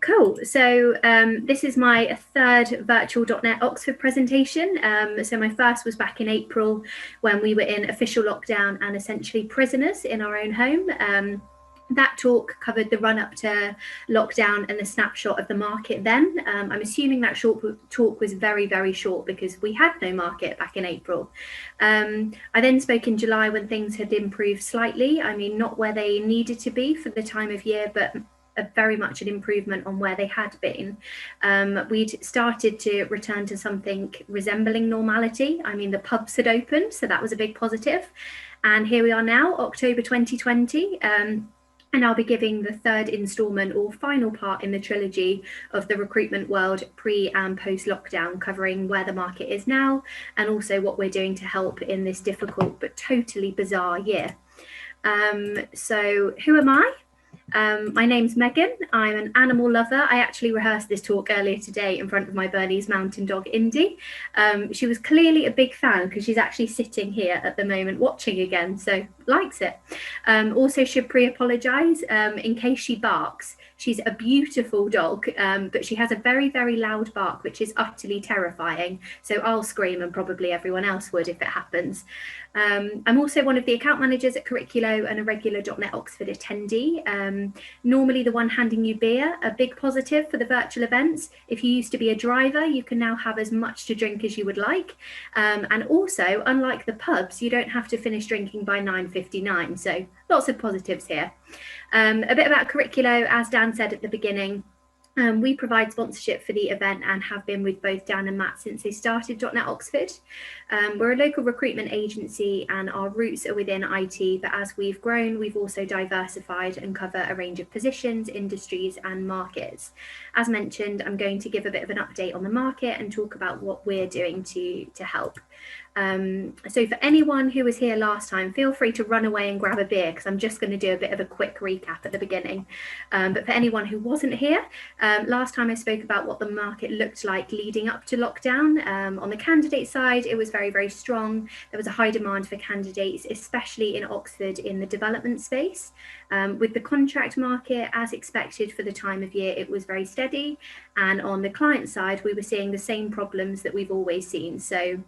Cool. So this is my third virtual .NET Oxford presentation. So my first was back in April when we were in official lockdown and essentially prisoners in our own home. That talk covered the run up to lockdown and the snapshot of the market then. I'm assuming that talk was very, very short because we had no market back in April. I then spoke in July when things had improved slightly. I mean, not where they needed to be for the time of year, but very much an improvement on where they had been. We'd started to return to something resembling normality. I mean, the pubs had opened, so that was a big positive. And here we are now, October 2020. And I'll be giving the third instalment or final part in the trilogy of the recruitment world pre and post lockdown, covering where the market is now and also what we're doing to help in this difficult but totally bizarre year. So who am I? My name's Megan. I'm an animal lover. I actually rehearsed this talk earlier today in front of my Bernese mountain dog, Indy. She was clearly a big fan because she's actually sitting here at the moment watching again, so likes it. Also should pre-apologise in case she barks. She's a beautiful dog, but she has a very, very loud bark, which is utterly terrifying. So I'll scream and probably everyone else would if it happens. I'm also one of the account managers at Corriculo and a regular .NET Oxford attendee. Normally the one handing you beer, a big positive for the virtual events. If you used to be a driver, you can now have as much to drink as you would like. And also, unlike the pubs, you don't have to finish drinking by 9:59. So lots of positives here. A bit about Corriculo, as Dan said at the beginning. We provide sponsorship for the event and have been with both Dan and Matt since they started .NET Oxford. We're a local recruitment agency and our roots are within IT, but as we've grown, we've also diversified and cover a range of positions, industries and markets. As mentioned, I'm going to give a bit of an update on the market and talk about what we're doing to help. So for anyone who was here last time, feel free to run away and grab a beer because I'm just going to do a bit of a quick recap at the beginning. But for anyone who wasn't here, last time I spoke about what the market looked like leading up to lockdown. On the candidate side, it was very, very strong. There was a high demand for candidates, especially in Oxford in the development space. With the contract market, as expected for the time of year, it was very steady. And on the client side, we were seeing the same problems that we've always seen. So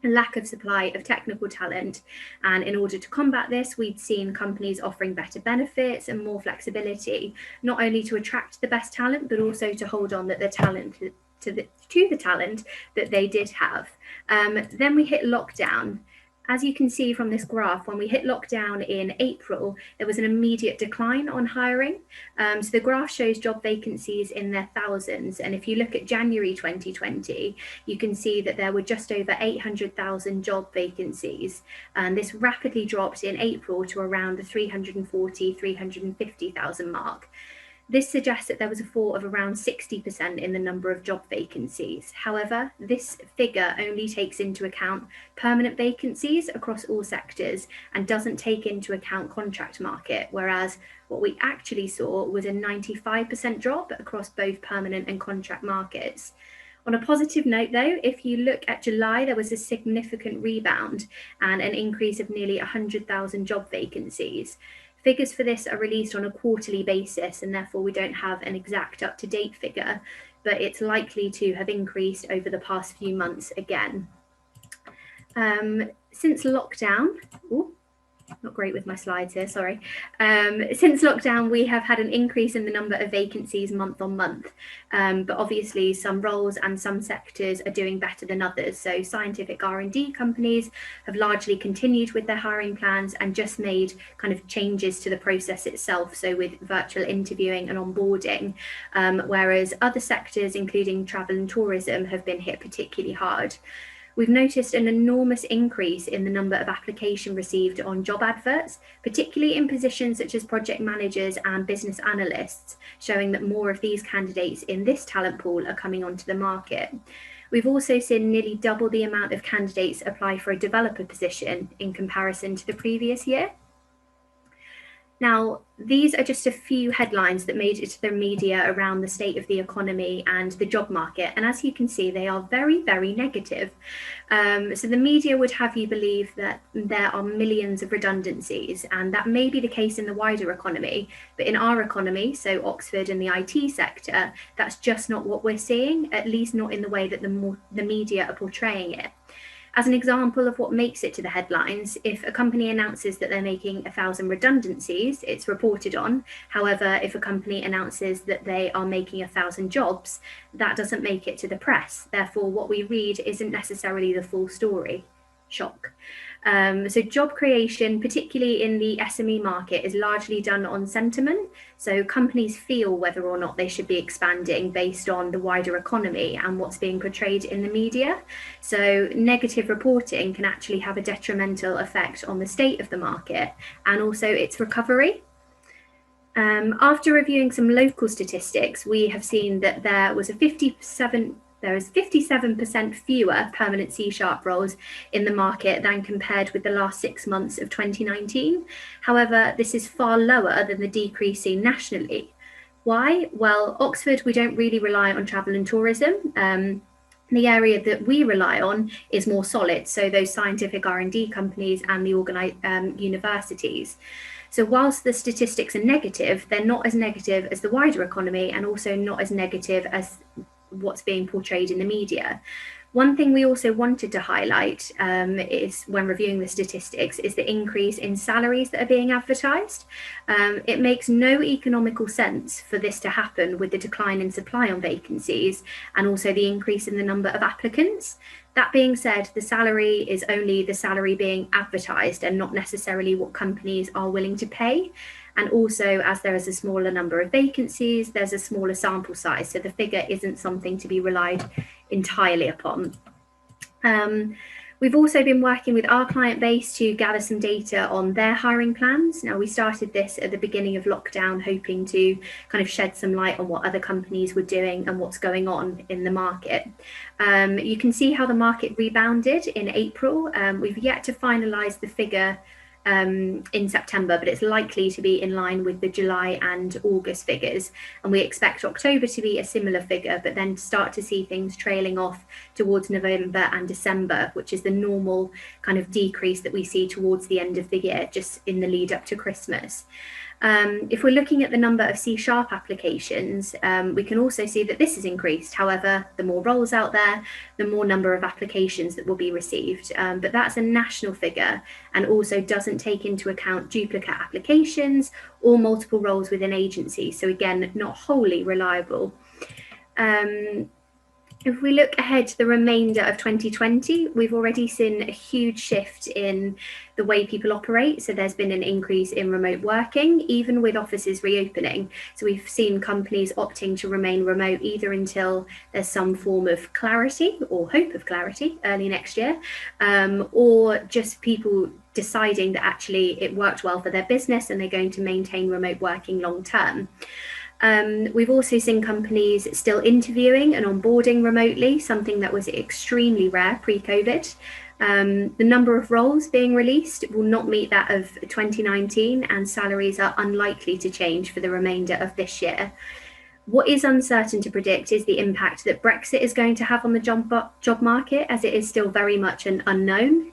a lack of supply of technical talent. And in order to combat this, we'd seen companies offering better benefits and more flexibility, not only to attract the best talent, but also to hold on that the talent to the talent that they did have. Then we hit lockdown. As you can see from this graph, when we hit lockdown in April, there was an immediate decline on hiring. So the graph shows job vacancies in their thousands. And if you look at January 2020, you can see that there were just over 800,000 job vacancies. And this rapidly dropped in April to around the 340, 350,000 mark. This suggests that there was a fall of around 60% in the number of job vacancies. However, this figure only takes into account permanent vacancies across all sectors and doesn't take into account contract market, whereas what we actually saw was a 95% drop across both permanent and contract markets. On a positive note, though, if you look at July, there was a significant rebound and an increase of nearly 100,000 job vacancies. Figures for this are released on a quarterly basis, and therefore we don't have an exact up-to-date figure, but it's likely to have increased over the past few months again. Since lockdown, not great with my slides here, sorry. Since lockdown, we have had an increase in the number of vacancies month on month, but obviously some roles and some sectors are doing better than others. So scientific R&D companies have largely continued with their hiring plans and just made kind of changes to the process itself. So with virtual interviewing and onboarding, whereas other sectors, including travel and tourism, have been hit particularly hard. We've noticed an enormous increase in the number of applications received on job adverts, particularly in positions such as project managers and business analysts, showing that more of these candidates in this talent pool are coming onto the market. We've also seen nearly double the amount of candidates apply for a developer position in comparison to the previous year. Now, these are just a few headlines that made it to the media around the state of the economy and the job market. And as you can see, they are very, very negative. So the media would have you believe that there are millions of redundancies, and that may be the case in the wider economy. But in our economy, so Oxford and the IT sector, that's just not what we're seeing, at least not in the way that the media are portraying it. As an example of what makes it to the headlines, if a company announces that they're making 1,000 redundancies, it's reported on. However, if a company announces that they are making 1,000 jobs, that doesn't make it to the press. Therefore, what we read isn't necessarily the full story. Shock. So job creation, particularly in the SME market, is largely done on sentiment. So companies feel whether or not they should be expanding based on the wider economy and what's being portrayed in the media. So negative reporting can actually have a detrimental effect on the state of the market and also its recovery. After reviewing some local statistics, we have seen that there was 57% fewer permanent C# roles in the market than compared with the last 6 months of 2019. However, this is far lower than the decrease seen nationally. Why? Well, Oxford, we don't really rely on travel and tourism. The area that we rely on is more solid, so those scientific R&D companies and the universities. So whilst the statistics are negative, they're not as negative as the wider economy and also not as negative as what's being portrayed in the media. One thing we also wanted to highlight is when reviewing the statistics is the increase in salaries that are being advertised. It makes no economical sense for this to happen with the decline in supply on vacancies and also the increase in the number of applicants. That being said, the salary is only the salary being advertised and not necessarily what companies are willing to pay. And also, as there is a smaller number of vacancies, there's a smaller sample size. So the figure isn't something to be relied entirely upon. We've also been working with our client base to gather some data on their hiring plans. Now, we started this at the beginning of lockdown, hoping to kind of shed some light on what other companies were doing and what's going on in the market. You can see how the market rebounded in April. We've yet to finalise the figure in September, but it's likely to be in line with the July and August figures. And we expect October to be a similar figure, but then start to see things trailing off towards November and December, which is the normal kind of decrease that we see towards the end of the year, just in the lead up to Christmas. If we're looking at the number of C# applications, we can also see that this has increased. However, the more roles out there, the more number of applications that will be received. But that's a national figure and also doesn't take into account duplicate applications or multiple roles within agencies. So again, not wholly reliable. If we look ahead to the remainder of 2020, we've already seen a huge shift in the way people operate. So there's been an increase in remote working, even with offices reopening. So we've seen companies opting to remain remote either until there's some form of clarity or hope of clarity early next year, or just people deciding that actually it worked well for their business and they're going to maintain remote working long term. We've also seen companies still interviewing and onboarding remotely, something that was extremely rare pre-COVID. The number of roles being released will not meet that of 2019, and salaries are unlikely to change for the remainder of this year. What is uncertain to predict is the impact that Brexit is going to have on the job market, as it is still very much an unknown.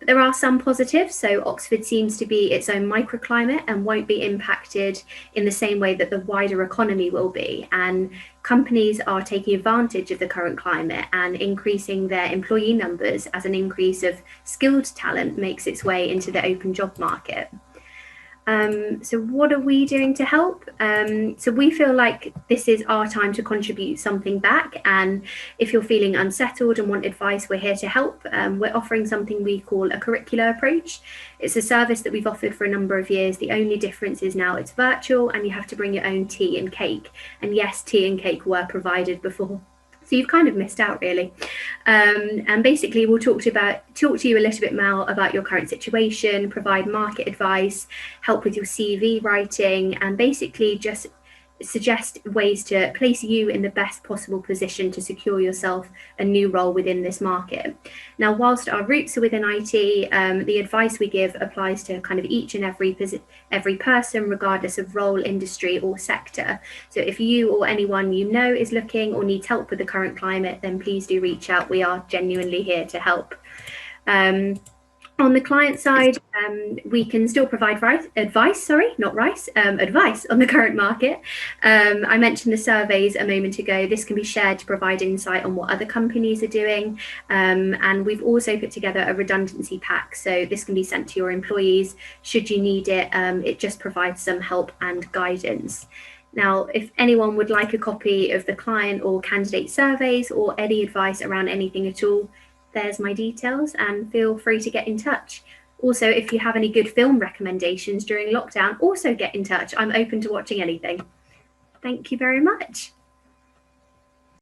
But there are some positives. So Oxford seems to be its own microclimate and won't be impacted in the same way that the wider economy will be. And companies are taking advantage of the current climate and increasing their employee numbers as an increase of skilled talent makes its way into the open job market. So what are we doing to help? So we feel like this is our time to contribute something back. And if you're feeling unsettled and want advice, we're here to help. We're offering something we call a Corriculo approach. It's a service that we've offered for a number of years. The only difference is now it's virtual and you have to bring your own tea and cake. And yes, tea and cake were provided before. So you've kind of missed out, really. And basically, we'll talk to you a little bit more about your current situation, provide market advice, help with your CV writing, and basically just suggest ways to place you in the best possible position to secure yourself a new role within this market. Now, whilst our roots are within IT, the advice we give applies to kind of each and every person, regardless of role, industry, or sector. So if you or anyone you know is looking or needs help with the current climate, then please do reach out. We are genuinely here to help. On the client side, we can still provide advice on the current market. I mentioned the surveys a moment ago. This can be shared to provide insight on what other companies are doing. And we've also put together a redundancy pack. So this can be sent to your employees should you need it. It just provides some help and guidance. Now, if anyone would like a copy of the client or candidate surveys or any advice around anything at all, there's my details, and feel free to get in touch. Also, if you have any good film recommendations during lockdown, also get in touch. I'm open to watching anything. Thank you very much.